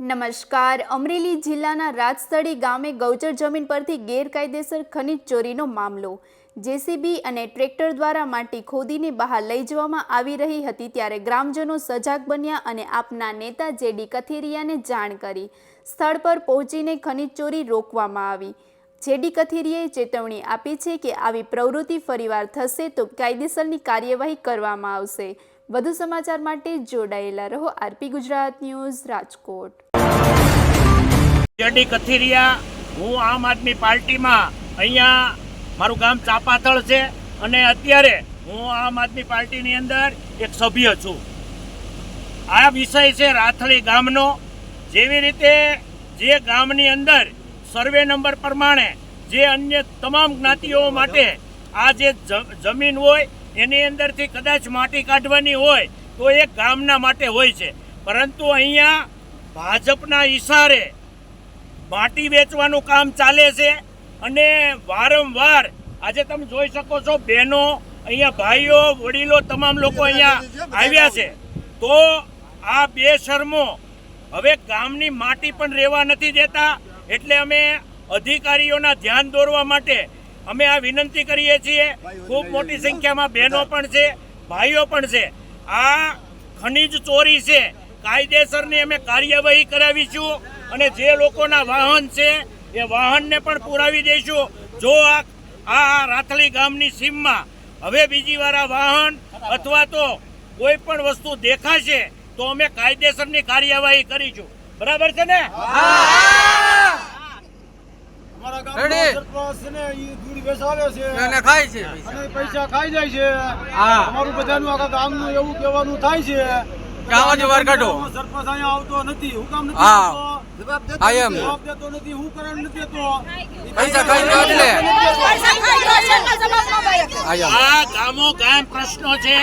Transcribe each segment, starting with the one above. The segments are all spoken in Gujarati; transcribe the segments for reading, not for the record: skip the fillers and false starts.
નમસ્કાર. અમરેલી જિલ્લાના રાજસ્થળી ગામે ગૌચર જમીન પરથી ગેરકાયદેસર ખનીજ ચોરીનો મામલો. જેસીબી અને ટ્રેક્ટર દ્વારા માટી ખોદીને બહાર લઈ જવામાં આવી રહી હતી ત્યારે ગ્રામજનો સજાગ બન્યા અને આપના નેતા જેડી કથિરિયાને જાણ કરી સ્થળ પર પહોંચીને ખનીજ ચોરી રોકવામાં આવી. જેડી કથિરિયાએ ચેતવણી આપી છે કે આવી પ્રવૃત્તિ ફરીવાર થશે તો કાયદેસરની કાર્યવાહી કરવામાં આવશે. વધુ સમાચાર માટે જોડાયેલા રહો. RP Gujarat news, Rajkot. JD Kathiria, હું આમ આદમી પાર્ટીમાં અહીંયા મારું ગામ ચાપાથળ છે અને અત્યારે હું આમ આદમી પાર્ટીની અંદર એક સભ્ય છું. આ વિષય છે રાથળી ગામનો. જેવી રીતે જે ગામની અંદર સર્વે નંબર પ્રમાણે જે અન્ય તમામ જ્ઞાતિઓ માટે આ જે જમીન હોય એની અંદરથી કદાચ માટી કાઢવાની હોય તો એ ગામના માટે હોય છે, પરંતુ અહીંયા ભાજપના ઈશારે માટી વેચવાનું કામ ચાલે છે અને વારંવાર આજે તમે જોઈ શકો છો બહેનો અહીંયા, ભાઈઓ, વડીલો, તમામ લોકો અહીંયા આવ્યા છે. તો આ બેશરમો હવે ગામની માટી પણ રહેવા નથી દેતા. એટલે અમે અધિકારીઓના ધ્યાન દોરવા માટે અમે આ વિનંતી કરીએ છીએ. ખૂબ મોટી સંખ્યામાં બહેનો પણ છે, ભાઈઓ પણ છે. આ ખનીજ ચોરી છે, કાયદેસરની અમે કાર્યવાહી કરાવીશું અને જે લોકોના વાહન છે એ વાહનને પણ પુરાવી દઈશું. જો આ રાથળી ગામની સીમમાં હવે બીજી વાર આ વાહન અથવા તો કોઈ પણ વસ્તુ દેખાશે તો અમે કાયદેસરની કાર્યવાહી કરીશું. બરાબર છે ને? પૈસા ખાઈ જાય છે. અમારું બધાનું આખા ગામનું એવું કહેવાનું થાય છે. સરપંચ અહીંયા આવતો નથી. હું કામ નથી જવાબ દેતો નથી. હું કારણ નથી દેતો. આ ગામો ગામ પ્રશ્નો છે.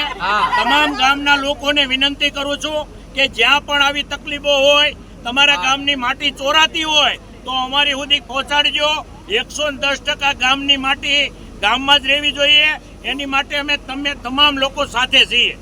તમામ ગામના લોકોને વિનંતી કરું છું કે જ્યાં પણ આવી તકલીફો હોય, તમારા ગામની માટી ચોરાતી હોય તો અમારી સુધી પહોંચાડજો. 110% ગામની માટી ગામમાં જ રહેવી જોઈએ. એની માટે અમે તમામ લોકો સાથે છીએ.